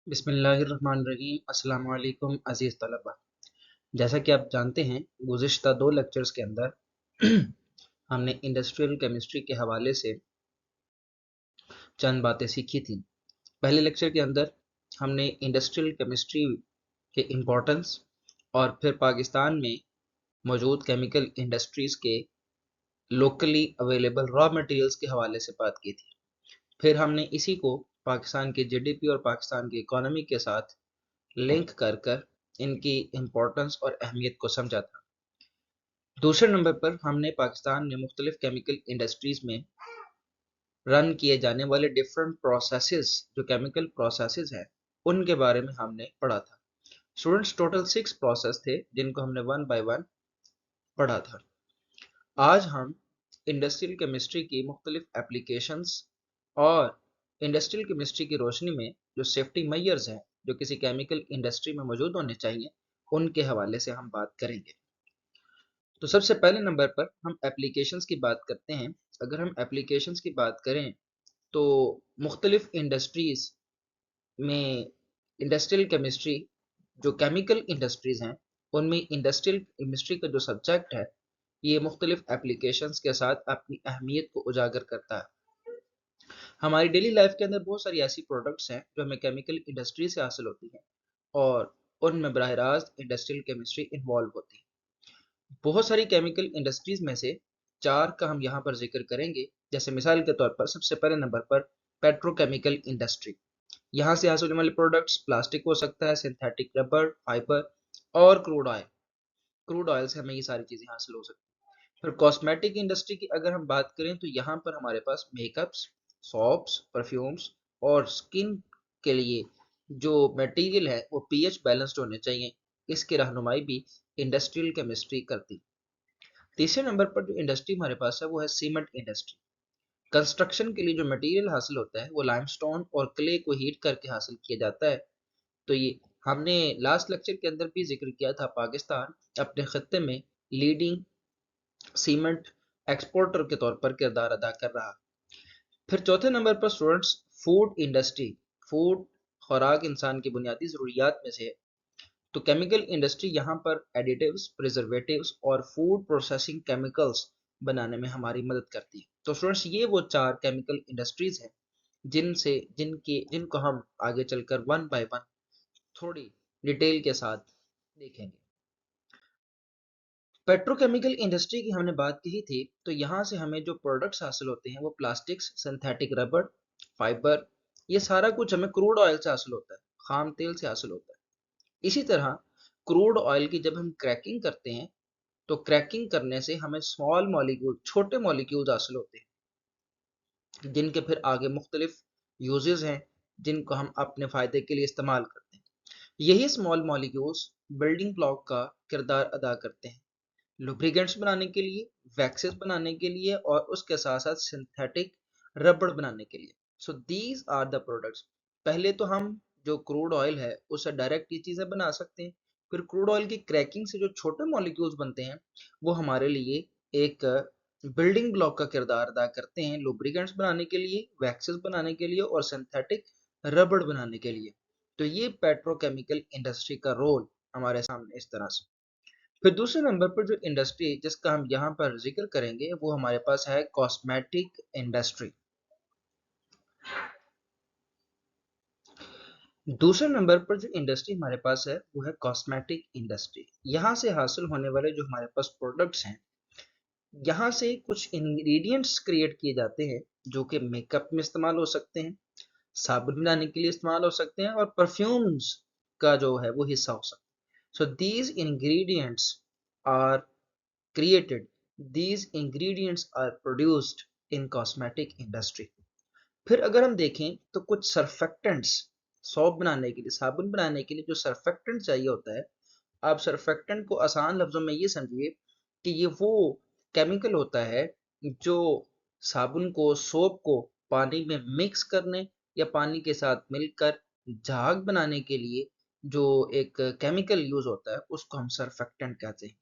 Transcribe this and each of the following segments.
बिस्मिल्लाहिर्रहमानिर्रहीम। अस्सलाम वालेकुम अज़ीज़ तलबा। जैसा कि आप जानते हैं, गुज़िश्ता 2 लेक्चर्स के अंदर हमने इंडस्ट्रियल केमिस्ट्री के हवाले से चंद बातें सीखी थी। पहले लेक्चर के अंदर हमने इंडस्ट्रियल केमिस्ट्री के इम्पोर्टेंस और फिर पाकिस्तान में मौजूद केमिकल इंडस्ट्रीज़ के लोकली अवेलेबल रॉ मटेरियल्स के हवाले से बात की थी। फिर हमने इसी को पाकिस्तान के जीडीपी और पाकिस्तान की इकोनॉमी के साथ लिंक कर कर इनकी इम्पोर्टेंस और अहमियत को समझा था। दूसरे नंबर पर हमने पाकिस्तान में मुख्तलिफ केमिकल इंडस्ट्रीज में रन किए जाने वाले डिफरेंट प्रोसेसेस, जो केमिकल प्रोसेसेस हैं, उनके बारे में हमने पढ़ा था। स्टूडेंट्स, टोटल 6 प्रोसेस थे जिनको हमने वन बाय वन पढ़ा था। आज हम इंडस्ट्रियल केमिस्ट्री की मुख्तलिफ एप्लीकेशंस और इंडस्ट्रियल केमिस्ट्री की रोशनी में जो सेफ्टी मेजर्स हैं जो किसी केमिकल इंडस्ट्री में मौजूद होने चाहिए, उनके हवाले से हम बात करेंगे। तो सबसे पहले नंबर पर हम एप्लीकेशंस की बात करते हैं। अगर हम एप्लीकेशंस की बात करें तो मुख्तलिफ इंडस्ट्रीज़ में इंडस्ट्रियल केमिस्ट्री, जो केमिकल इंडस्ट्रीज़ हैं, उनमें इंडस्ट्रियल केमिस्ट्री का जो सब्जेक्ट है, ये मुख्तलिफ एप्लीकेशंस के साथ अपनी अहमियत को उजागर करता है। हमारी डेली लाइफ के अंदर बहुत सारी ऐसी प्रोडक्ट्स हैं जो हमें केमिकल इंडस्ट्री से हासिल होती हैं और उनमें बराह रास्त इंडस्ट्रियल केमिस्ट्री इन्वॉल्व होती है। बहुत सारी केमिकल इंडस्ट्रीज में से 4 का हम यहाँ पर जिक्र करेंगे। जैसे मिसाल के तौर पर सबसे पहले नंबर पर पेट्रोकेमिकल इंडस्ट्री। यहाँ से हासिल होने वाले प्रोडक्ट्स प्लास्टिक हो सकता है, सिंथेटिक रबर, फाइबर और क्रूड ऑयल। क्रूड ऑयल से हमें ये सारी चीज़ें हासिल हो सकती हैं। फिर कॉस्मेटिक इंडस्ट्री की अगर हम बात करें तो यहाँ पर हमारे पास मेकअप्स, सॉप्स, परफ्यूम्स और स्किन के लिए जो मटेरियल है वो पीएच बैलेंस्ड होने चाहिए। इसकी रहनुमाई भी इंडस्ट्रियल केमिस्ट्री करती है। तीसरे नंबर पर जो इंडस्ट्री हमारे पास है वो है सीमेंट इंडस्ट्री। कंस्ट्रक्शन के लिए जो मटेरियल हासिल होता है वो लाइमस्टोन और क्ले को हीट करके हासिल किया जाता है। तो ये हमने लास्ट लेक्चर के अंदर भी जिक्र किया था, पाकिस्तान अपने खत्ते में लीडिंग सीमेंट एक्सपोर्टर के तौर पर किरदार अदा कर रहा। फिर चौथे नंबर पर स्टूडेंट्स, फूड इंडस्ट्री। फूड खुराक इंसान की बुनियादी ज़रूरियात में से है। तो केमिकल इंडस्ट्री यहाँ पर एडिटिव्स, प्रिजर्वेटिव्स और फूड प्रोसेसिंग केमिकल्स बनाने में हमारी मदद करती है। तो स्टूडेंट्स, ये वो 4 केमिकल इंडस्ट्रीज हैं जिनको हम आगे चलकर वन बाय वन थोड़ी डिटेल के साथ देखेंगे। पेट्रोकेमिकल इंडस्ट्री की हमने बात की थी, तो यहाँ से हमें जो प्रोडक्ट्स हासिल होते हैं वो प्लास्टिक्स, सिंथेटिक रबर, फाइबर, ये सारा कुछ हमें क्रूड ऑयल से हासिल होता है, खाम तेल से हासिल होता है। इसी तरह क्रूड ऑयल की जब हम क्रैकिंग करते हैं तो क्रैकिंग करने से हमें स्मॉल मॉलिक्यूल, छोटे मॉलिक्यूल्स हासिल होते हैं जिनके फिर आगे मुख्तलिफ यूजेस हैं जिनको हम अपने फ़ायदे के लिए इस्तेमाल करते हैं। यही स्मॉल मॉलिक्यूल्स बिल्डिंग ब्लॉक का किरदार अदा करते हैं, लुब्रिकेंट्स बनाने के लिए, वैक्सेस बनाने के लिए और उसके साथ साथ सिंथेटिक रबड़ बनाने के लिए। So these are the products. पहले तो हम जो क्रूड ऑयल है उससे डायरेक्ट ये चीज़ें बना सकते हैं। फिर क्रूड ऑयल की क्रैकिंग से जो छोटे मॉलिक्यूल्स बनते हैं वो हमारे लिए एक बिल्डिंग ब्लॉक का किरदार अदा करते हैं, लुब्रिकेंट्स बनाने के लिए, वैक्सेस बनाने के लिए और सिंथेटिक रबड़ बनाने के लिए। तो ये पेट्रोकेमिकल इंडस्ट्री का रोल हमारे सामने इस तरह से। फिर दूसरे नंबर पर जो इंडस्ट्री जिसका हम यहाँ पर जिक्र करेंगे वो हमारे पास है कॉस्मेटिक इंडस्ट्री। दूसरे नंबर पर जो इंडस्ट्री हमारे पास है वो है कॉस्मेटिक इंडस्ट्री। यहाँ से हासिल होने वाले जो हमारे पास प्रोडक्ट्स हैं, यहाँ से कुछ इंग्रेडिएंट्स क्रिएट किए जाते हैं जो कि मेकअप में इस्तेमाल हो सकते हैं, साबुन बनाने के लिए इस्तेमाल हो सकते हैं और परफ्यूम्स का जो है वो हिस्सा हो सकता है। So these ingredients are created, these ingredients are produced in cosmetic industry। फिर अगर हम देखें तो कुछ सर्फेक्टेंट्स, सोप बनाने के लिए, साबुन बनाने के लिए जो सर्फेक्टेंट चाहिए होता है, आप सर्फेक्टेंट को आसान लफ्जों में ये समझिए कि ये वो केमिकल होता है जो साबुन को, सोप को पानी में मिक्स करने या पानी के साथ मिलकर झाग बनाने के लिए जो एक केमिकल यूज होता है उसको हम सर्फेक्टेंट कहते हैं।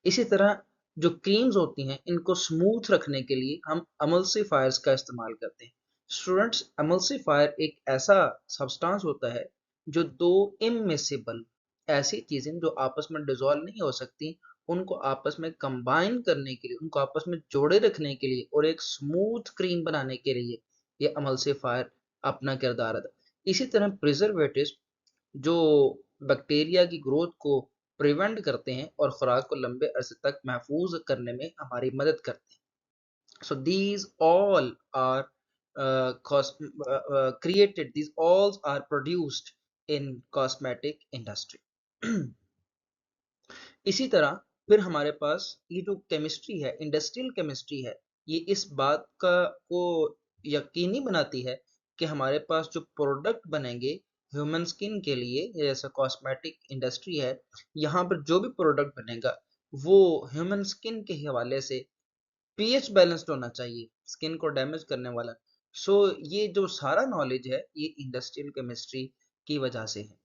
इसी तरह जो क्रीम्स होती हैं इनको स्मूथ रखने के लिए हम एमल्सिफायर्स का इस्तेमाल करते हैं। स्टूडेंट्स, एमल्सिफायर एक ऐसा सब्सटेंस होता है जो दो इमिसिबल ऐसी चीजें जो आपस में डिसॉल्व नहीं हो सकती, उनको आपस में कंबाइन करने के लिए, उनको आपस में जोड़े रखने के लिए और एक स्मूथ क्रीम बनाने के लिए ये एमल्सिफायर अपना किरदार अदा। इसी तरह प्रिजर्वेटिव्स जो बैक्टीरिया की ग्रोथ को प्रिवेंट करते हैं और खुराक को लंबे अरसे तक महफूज करने में हमारी मदद करते हैं। So these all are created, these all are produced in cosmetic industry. इसी तरह फिर हमारे पास ये जो केमिस्ट्री है, इंडस्ट्रियल केमिस्ट्री है, ये इस बात का को यकीनी बनाती है कि हमारे पास जो प्रोडक्ट बनेंगे ह्यूमन स्किन के लिए, जैसा कॉस्मेटिक इंडस्ट्री है, यहाँ पर जो भी प्रोडक्ट बनेगा वो ह्यूमन स्किन के हवाले से पीएच बैलेंस्ड होना चाहिए, स्किन को डैमेज करने वाला। सो ये जो सारा नॉलेज है ये इंडस्ट्रियल केमिस्ट्री की वजह से है।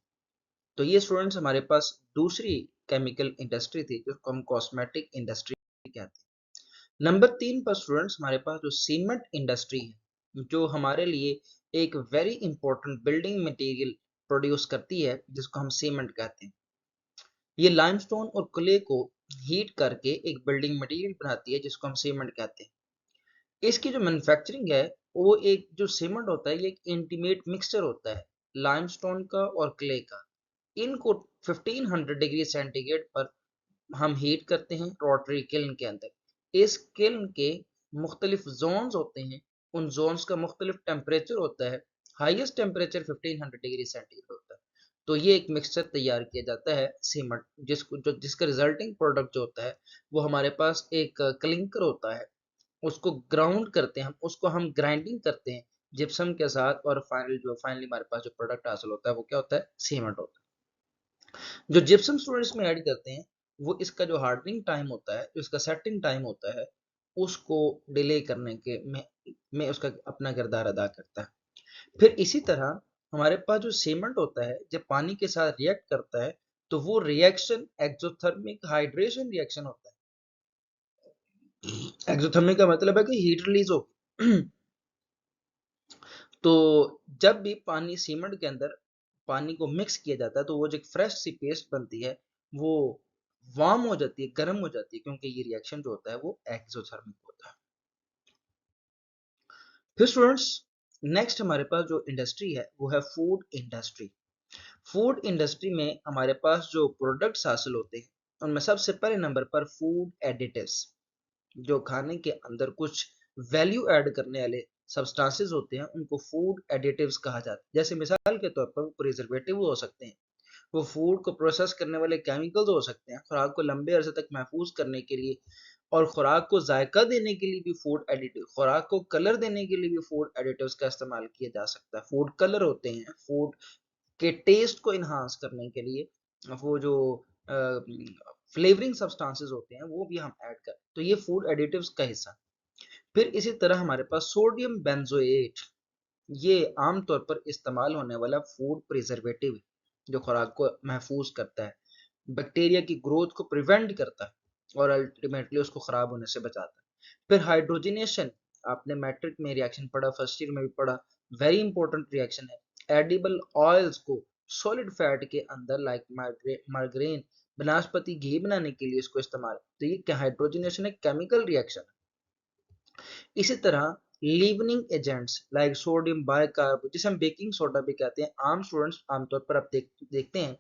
तो ये स्टूडेंट्स हमारे पास दूसरी केमिकल इंडस्ट्री थी जिसको हम कॉस्मेटिक इंडस्ट्री कहते हैं। नंबर 3 पर स्टूडेंट्स हमारे पास जो सीमेंट इंडस्ट्री है, जो हमारे लिए एक very important building material produce करती है, जिसको हम सीमेंट कहते हैं। ये लाइमस्टोन और क्ले को हीट करके एक बिल्डिंग मटेरियल बनाती है जिसको हम सीमेंट कहते हैं। इसकी जो मैन्युफैक्चरिंग है वो एक जो सीमेंट होता है ये एक इंटीमेट मिक्सचर होता है लाइमस्टोन का और क्ले का। इनको 1500 डिग्री सेंटीग्रेड पर हम हीट करते हैं रोटरी किल्न के अंदर। इस किल्न के मुख्तलिफ जोन्स होते हैं, उन जोन्स का मुख्तलिफ टेम्परेचर होता है। हाईएस्ट टेम्परेचर 1500 डिग्री सेंटीग्रेड होता है। तो ये एक मिक्सचर तैयार किया जाता है सीमेंट, जिसका रिजल्टिंग प्रोडक्ट जो होता है वो हमारे पास एक क्लिंकर होता है। उसको ग्राउंड करते हैं, हम उसको हम ग्राइंडिंग करते हैं जिप्सम के साथ, और फाइनली हमारे पास जो प्रोडक्ट हासिल होता है वो क्या होता है, सीमेंट होता है। जो जिप्सम स्टूडेंट्स में ऐड करते हैं वो इसका जो हार्डनिंग टाइम होता है, जो इसका सेटिंग टाइम होता है, उसको डिले करने के में उसका अपना किरदार अदा करता है। फिर इसी तरह हमारे पास जो सीमेंट होता है जब पानी के साथ रिएक्ट करता है तो वो रिएक्शन एक्सोथर्मिक हाइड्रेशन रिएक्शन होता है। एक्सोथर्मिक का मतलब है कि हीट रिलीज हो। तो जब भी पानी सीमेंट के अंदर पानी को मिक्स किया जाता है तो वो जो एक फ्रेश सी पेस्ट बनती है वो वार्म हो जाती है, गर्म हो जाती है, क्योंकि ये रिएक्शन जो होता है वो एक्सोथर्मिक होता है। फिर स्टूडेंट्स नेक्स्ट हमारे पास जो इंडस्ट्री है वो है फूड इंडस्ट्री। फूड इंडस्ट्री में हमारे पास जो प्रोडक्ट्स हासिल होते हैं उनमें सबसे पहले नंबर पर फूड एडिटिव्स, जो खाने के अंदर कुछ वैल्यू ऐड करने वाले सब्सटेंसेस होते हैं उनको फूड एडिटिव्स कहा जाता है। जैसे मिसाल के तौर पर प्रिजर्वेटिव हो सकते हैं, वो फूड को प्रोसेस करने वाले केमिकल्स हो सकते हैं, खुराक को लंबे अरसे तक महफूज करने के लिए, और खुराक को जायका देने के लिए भी फूड एडिटिव, खुराक को कलर देने के लिए भी फूड एडिटिव्स का इस्तेमाल किया जा सकता है। फूड कलर होते हैं फूड के टेस्ट को इन्हांस करने के लिए, वो जो फ्लेवरिंग सब्सटेंसेस होते हैं वो भी हम ऐड कर, तो ये फूड एडिटिव्स का हिस्सा। फिर इसी तरह हमारे पास सोडियम बेंजोएट, ये आमतौर पर इस्तेमाल होने वाला फूड प्रिजर्वेटिव है जो खुराक को महफूज करता है, बैक्टीरिया की ग्रोथ को प्रिवेंट करता है और अल्टीमेटली उसको खराब होने से बचाता है। फिर हाइड्रोजनेशन, आपने मैट्रिक में रिएक्शन पढ़ा, फर्स्ट ईयर में भी पढ़ा, वेरी इंपॉर्टेंट रिएक्शन है। एडिबल ऑयल्स को सॉलिड फैट के अंदर लाइक मार्गरेन, वनस्पति घी बनाने के लिए इसको इस्तेमाल, तो ये क्या हाइड्रोजनेशन है, केमिकल रिएक्शन। इसी तरह लीवनिंग एजेंट्स लाइक सोडियम बाइकार्ब, जिसे हम बेकिंग सोडा भी कहते हैं, आम स्टूडेंट्स आमतौर पर आप देखते हैं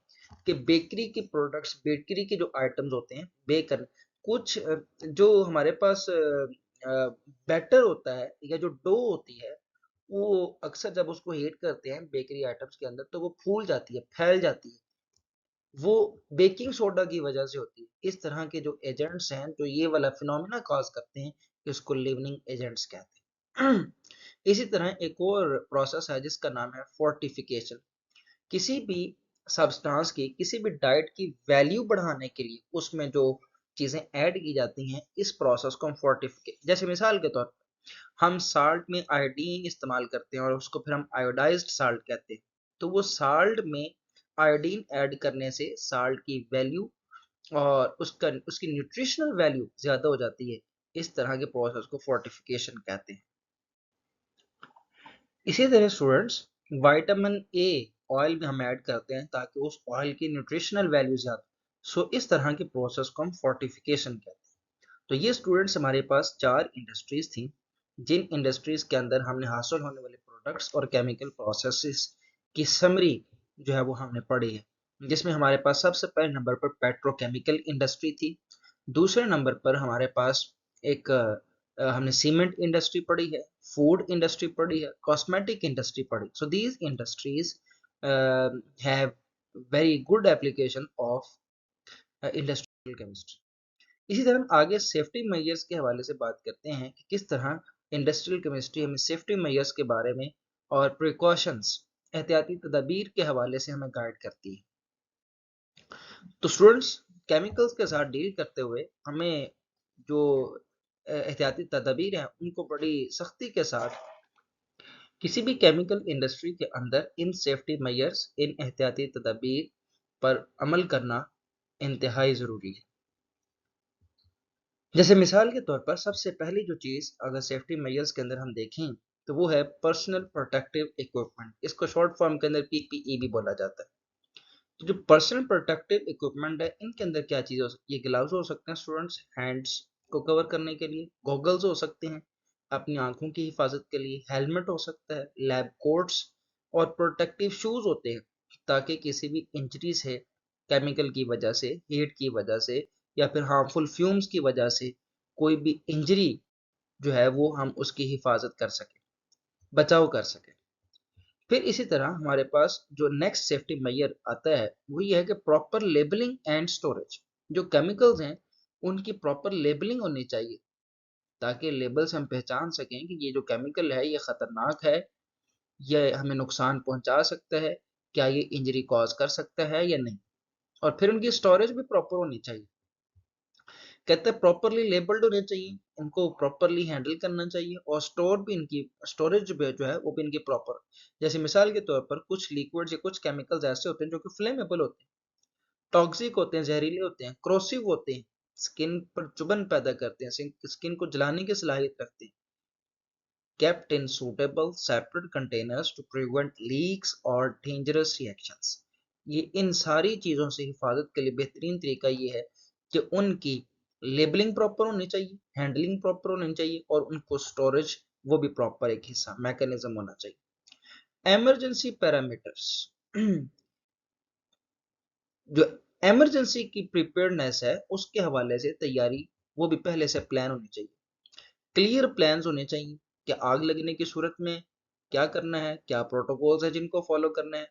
कि बेकरी के प्रोडक्ट्स, बेकरी के जो आइटम्स होते हैं बेकर, कुछ जो हमारे पास बैटर होता है या जो डो होती है वो अक्सर जब उसको हीट करते हैं बेकरी आइटम्स के अंदर तो वो फूल जाती है, फैल जाती है, वो बेकिंग सोडा की वजह से होती है। इस तरह के जो एजेंट्स हैं जो ये वाला फिनोमिना कॉज करते हैं, इसको लिवनिंग एजेंट्स कहते हैं। इसी तरह एक और प्रोसेस है जिसका नाम है फोर्टिफिकेशन। किसी भी सब्सटेंस की, किसी भी डाइट की वैल्यू बढ़ाने के लिए उसमें जो चीजें ऐड की जाती हैं, इस प्रोसेस को हम फोर्टिफिकेशन, जैसे मिसाल के तौर पर हम साल्ट में आयोडीन इस्तेमाल करते हैं और उसको फिर हम आयोडाइज्ड साल्ट कहते हैं, तो वो साल्ट में आयोडीन ऐड करने से साल्ट की वैल्यू और उसकी न्यूट्रिशनल वैल्यू ज्यादा हो जाती है। इस तरह के प्रोसेस को फोर्टिफिकेशन कहते हैं। इसी तरह स्टूडेंट्स विटामिन ए ऑयल में हम ऐड करते हैं ताकि उस ऑयल की न्यूट्रिशनल वैल्यू ज़्यादा। सो इस तरह के प्रोसेस को हम फोर्टिफिकेशन कहते हैं। तो ये स्टूडेंट्स हमारे पास 4 इंडस्ट्रीज थी, जिन इंडस्ट्रीज के अंदर हमने हासिल होने वाले प्रोडक्ट्स और केमिकल प्रोसेसेस की समरी जो है वो हमने पढ़ी है, जिसमें हमारे पास सबसे पहले नंबर पर पेट्रोकेमिकल इंडस्ट्री थी। दूसरे नंबर पर हमारे पास एक हमने सीमेंट इंडस्ट्री पढ़ी है, फूड इंडस्ट्री पढ़ी है, कॉस्मेटिक इंडस्ट्री पढ़ी। So these industries have very good application of industrial chemistry. इसी तरह हम आगे सेफ्टी मेजर्स के हवाले से बात करते हैं कि किस तरह इंडस्ट्रियल केमिस्ट्री हमें सेफ्टी मेजर्स के बारे में और प्रिकॉशंस, एहतियाती तदाबीर के हवाले से हमें गाइड करती है। तो स्टूडेंट्स, केमिकल्स के साथ डील करते हुए हमें जो एहतियाती तदाबीर हैं उनको बड़ी सख्ती के साथ किसी भी केमिकल इंडस्ट्री के अंदर इन सेफ्टी मेजर्स, इन एहतियाती तदाबीर पर अमल करना इंतहाई ज़रूरी है। जैसे मिसाल के तौर पर सबसे पहली जो चीज़ अगर सेफ्टी मेजर्स के अंदर हम देखें तो वो है पर्सनल प्रोटेक्टिव इक्विपमेंट। इसको शॉर्ट फॉर्म के अंदर पीपीई भी बोला जाता है। तो जो पर्सनल प्रोटेक्टिव इक्विपमेंट है इनके अंदर क्या चीज़ हो सकती है? ये ग्लव्स हो सकते हैं स्टूडेंट्स हैंड्स को कवर करने के लिए, गॉगल्स हो सकते हैं अपनी आंखों की हिफाजत के लिए, हेलमेट हो सकता है, लैब कोट्स और प्रोटेक्टिव शूज होते हैं ताकि किसी भी इंजरी से, केमिकल की वजह से, हीट की वजह से या फिर हार्मफुल फ्यूम्स की वजह से कोई भी इंजरी जो है वो हम उसकी हिफाजत कर सकें, बचाव कर सकें। फिर इसी तरह हमारे पास जो नेक्स्ट सेफ्टी मेजर आता है वो ये है कि प्रॉपर लेबलिंग एंड स्टोरेज। जो केमिकल्स हैं उनकी प्रॉपर लेबलिंग होनी चाहिए ताकि लेबल से हम पहचान सकें कि ये जो केमिकल है ये खतरनाक है, ये हमें नुकसान पहुंचा सकता है, क्या ये इंजरी कॉज कर सकता है या नहीं। और फिर उनकी स्टोरेज भी प्रॉपर होनी चाहिए। कहते हैं प्रॉपरली लेबल्ड होने चाहिए, इनको प्रॉपरली हैंडल करना चाहिए और स्टोर भी इनकी स्टोरेज जो है वो भी इनकी प्रॉपर। जैसे मिसाल के तौर पर कुछ लिक्विड्स या कुछ केमिकल्स ऐसे होते हैं जो कि फ्लेमेबल होते हैं, टॉक्सिक होते हैं, जहरीले होते हैं, क्रोसिव होते हैं, स्किन पर चुभन पैदा करते हैं, स्किन को जलाने की सलाहियत रखते हैं। kept in suitable separate containers to prevent leaks or dangerous reactions। ये इन सारी चीज़ों से हिफाजत के लिए बेहतरीन तरीका ये है कि उनकी लेबलिंग प्रॉपर होनी चाहिए, हैंडलिंग प्रॉपर होनी चाहिए और उनको स्टोरेज वो भी प्रॉपर एक हिस्सा मैकेनिज्म होना चाहिए। एमरजेंसी पैरामीटर्स जो एमरजेंसी की प्रिपेयर्डनेस है उसके हवाले से तैयारी वो भी पहले से प्लान होनी चाहिए। क्लियर प्लान्स होने चाहिए कि आग लगने की सूरत में क्या करना है, क्या प्रोटोकॉल्स है जिनको फॉलो करना है।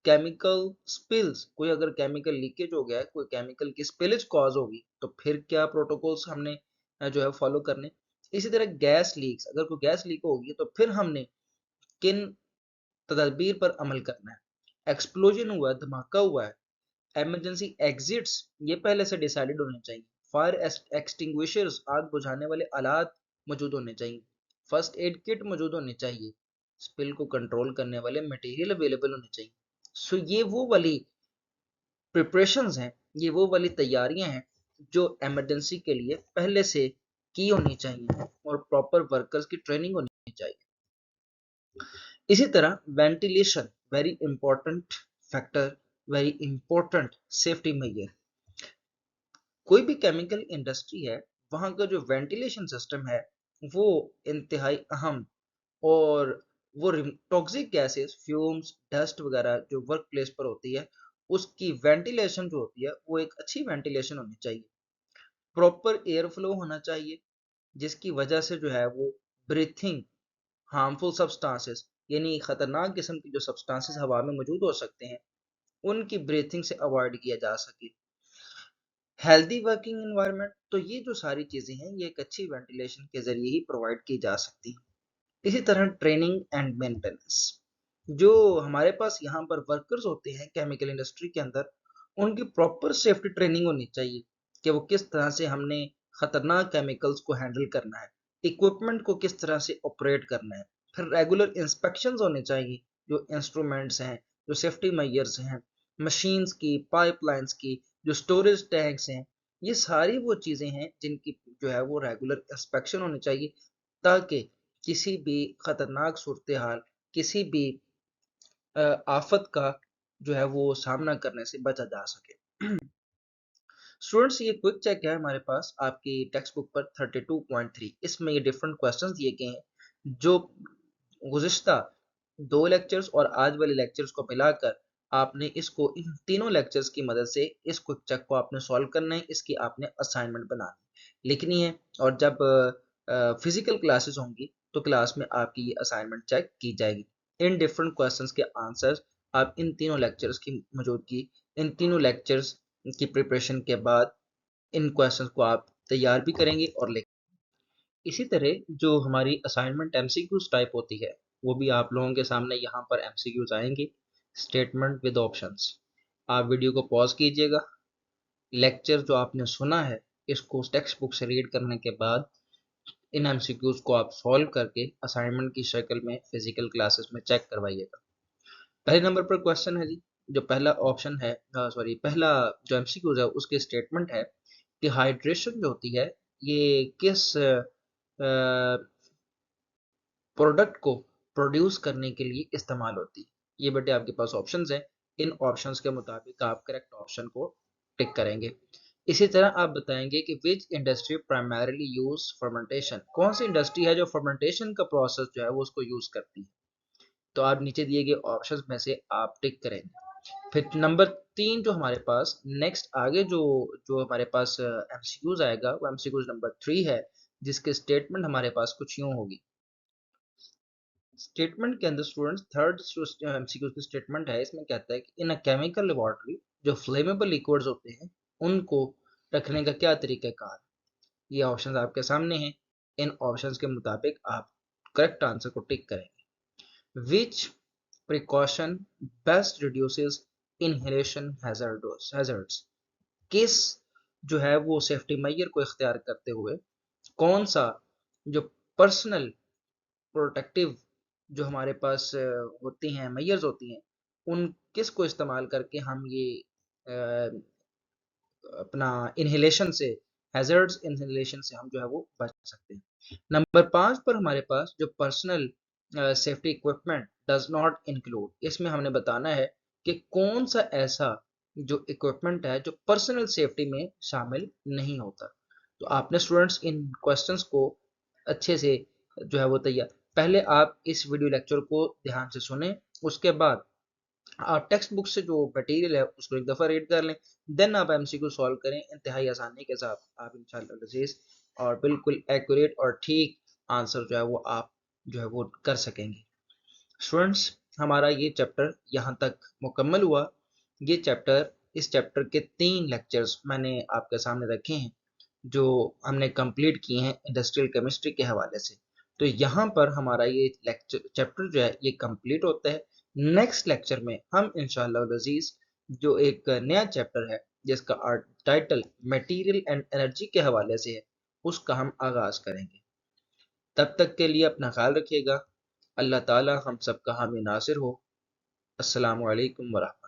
केमिकल स्पिल्स, कोई अगर केमिकल लीकेज हो गया है, कोई केमिकल की स्पिलेज कॉज होगी तो फिर क्या प्रोटोकॉल्स हमने जो है फॉलो करने। इसी तरह गैस लीक्स, अगर कोई गैस लीक होगी तो फिर हमने किन तदबीर पर अमल करना है। एक्सप्लोजन हुआ है, धमाका हुआ है, इमरजेंसी एग्जिट्स ये पहले से डिसाइडेड होने चाहिए। फायर एक्सटिंग्विशर्स, आग बुझाने वाले आलात मौजूद होने चाहिए। फर्स्ट एड किट मौजूद होनी चाहिए। स्पिल को कंट्रोल करने वाले मटेरियल अवेलेबल होने चाहिए। सो ये वो वाली प्रिपरेशंस हैं, ये वो वाली तैयारियां हैं जो इमरजेंसी के लिए पहले से की होनी चाहिए और प्रॉपर वर्कर्स की ट्रेनिंग होनी चाहिए। इसी तरह ventilation very important factor, very important safety major. कोई भी केमिकल इंडस्ट्री है वहाँ का जो वेंटिलेशन सिस्टम है वो इंतहाई अहम और वो टॉक्सिक गैसेस, फ्यूम्स, डस्ट वगैरह जो वर्क प्लेस पर होती है उसकी वेंटिलेशन जो होती है वो एक अच्छी वेंटिलेशन होनी चाहिए। प्रॉपर एयर फ्लो होना चाहिए जिसकी वजह से जो है वो ब्रीथिंग हार्मफुल सब्सटेंसेस यानी खतरनाक किस्म की जो सब्सटेंसेस हवा में मौजूद हो सकते हैं उनकी ब्रीथिंग से अवॉइड किया जा सके। हेल्दी वर्किंग एनवायरनमेंट, तो ये जो सारी चीज़ें हैं ये एक अच्छी वेंटिलेशन के ज़रिए ही प्रोवाइड की जा सकती हैं। इसी तरह ट्रेनिंग एंड मेंटेनेंस, जो हमारे पास यहाँ पर वर्कर्स होते हैं केमिकल इंडस्ट्री के अंदर उनकी प्रॉपर सेफ्टी ट्रेनिंग होनी चाहिए कि वो किस तरह से हमने ख़तरनाक केमिकल्स को हैंडल करना है, इक्विपमेंट को किस तरह से ऑपरेट करना है। फिर रेगुलर इंस्पेक्शंस होने चाहिए, जो इंस्ट्रूमेंट्स हैं, जो सेफ्टी मेजर्स हैं, मशीन्स की, पाइपलाइंस की, जो स्टोरेज टैंक्स हैं, ये सारी वो चीज़ें हैं जिनकी जो है वो रेगुलर इंस्पेक्शन होनी चाहिए ताकि किसी भी खतरनाक सूरत हाल, किसी भी आफत का जो है वो सामना करने से बचा जा सके। स्टूडेंट्स, ये क्विक चेक है हमारे पास आपकी टेक्स्ट बुक पर 32.3। इसमें ये डिफरेंट क्वेश्चंस दिए गए हैं जो गुज़िश्ता 2 लेक्चर्स और आज वाले लेक्चर्स को मिलाकर आपने इसको इन तीनों लेक्चर्स की मदद से इस क्विक चेक को आपने सॉल्व करना है। इसकी आपने असाइनमेंट बनानी लिखनी है, और जब फिजिकल क्लासेस होंगी तो क्लास में आपकी ये असाइनमेंट चेक की जाएगी। इन डिफरेंट क्वेश्चंस के आंसर्स आप इन तीनों लेक्चर्स की मौजूदगी, इन तीनों लेक्चर्स की प्रिपरेशन के बाद इन क्वेश्चंस को आप तैयार भी करेंगे और लिखेंगे। इसी तरह जो हमारी असाइनमेंट एमसीक्यूज टाइप होती है वो भी आप लोगों के सामने यहाँ पर एमसीक्यूज आएंगे, स्टेटमेंट विद ऑप्शंस। आप वीडियो को पॉज कीजिएगा, लेक्चर जो आपने सुना है इसको टेक्स्ट बुक से रीड करने के बाद इन एमसीक्यूज को आप सॉल्व करके असाइनमेंट की शक्ल में फिजिकल क्लासेस में चेक करवाइएगा। पहले नंबर पर क्वेश्चन है जी, जो पहला ऑप्शन है, सॉरी पहला जो एमसीक्यूज है उसके स्टेटमेंट है कि हाइड्रेशन जो होती है ये किस प्रोडक्ट को प्रोड्यूस करने के लिए इस्तेमाल होती है। ये बेटे आपके पास ऑप्शंस हैं, इन ऑप्शंस के मुताबिक आप करेक्ट ऑप्शन को टिक करेंगे। इसी तरह आप बताएंगे कि विच इंडस्ट्री प्राइमरीली यूज फर्मेंटेशन, कौन सी इंडस्ट्री है जो फर्मेंटेशन का प्रोसेस जो है वो उसको यूज करती है। तो आप नीचे दिए गए ऑप्शंस में से आप टिक करेंगे। फिर नंबर 3 जो हमारे पास नेक्स्ट आगे जो जो हमारे पास एमसीक्यूज आएगा वो एमसीक्यूज नंबर 3 है, जिसके स्टेटमेंट हमारे पास कुछ यूं होगी। स्टेटमेंट के अंदर स्टूडेंट्स थर्ड एमसीक्यू की स्टेटमेंट है, इसमें कहता है कि इन अ केमिकल लेबोरेटरी जो फ्लेमेबल लिक्विड्स होते हैं उनको रखने का क्या तरीकाकार है। ये ऑप्शंस आपके सामने हैं, इन ऑप्शंस के मुताबिक आप करेक्ट आंसर को टिक करेंगे। Which precaution best reduces inhalation hazards, किस जो है वो सेफ्टी मेजर को इख्तियार करते हुए कौन सा जो पर्सनल प्रोटेक्टिव जो हमारे पास होती हैं, मेजर्स होती हैं, उन किस को इस्तेमाल करके हम ये अपना इनहेलेशन से, हैजर्ड्स इनहेलेशन से हम जो है वो बच सकते हैं। नंबर 5 पर हमारे पास जो personal safety equipment does not include, इसमें हमने बताना है कि कौन सा ऐसा जो इक्विपमेंट है जो पर्सनल सेफ्टी में शामिल नहीं होता। तो आपने स्टूडेंट्स इन क्वेश्चंस को अच्छे से जो है वो तैयार, पहले आप इस वीडियो लेक्चर को ध्यान से सुने, उसके बाद आप टेक्स्ट बुक से जो मटेरियल है उसको एक दफ़ा रीड कर लें, देन आप एमसीक्यू सॉल्व करें इंतहाई आसानी के साथ। आप इंशाल्लाह अज़ीज़ और बिल्कुल एक्यूरेट और ठीक आंसर जो है वो आप जो है वो कर सकेंगे। स्टूडेंट्स, हमारा ये चैप्टर यहाँ तक मुकम्मल हुआ। ये चैप्टर, इस चैप्टर के 3 लेक्चर्स मैंने आपके सामने रखे हैं जो हमने कंप्लीट किए हैं इंडस्ट्रियल केमिस्ट्री के हवाले से। तो यहाँ पर हमारा ये लेक्चर चैप्टर जो है ये कंप्लीट होता है। नेक्स्ट लेक्चर में हम इंशाल्लाह अज़ीज़ जो एक नया चैप्टर है जिसका टाइटल मटेरियल एंड एनर्जी के हवाले से है उसका हम आगाज करेंगे। तब तक के लिए अपना ख्याल रखिएगा। अल्लाह ताला हम सबका हामी नासिर हो। अस्सलामु अलैकुम वरहमतुल्लाह।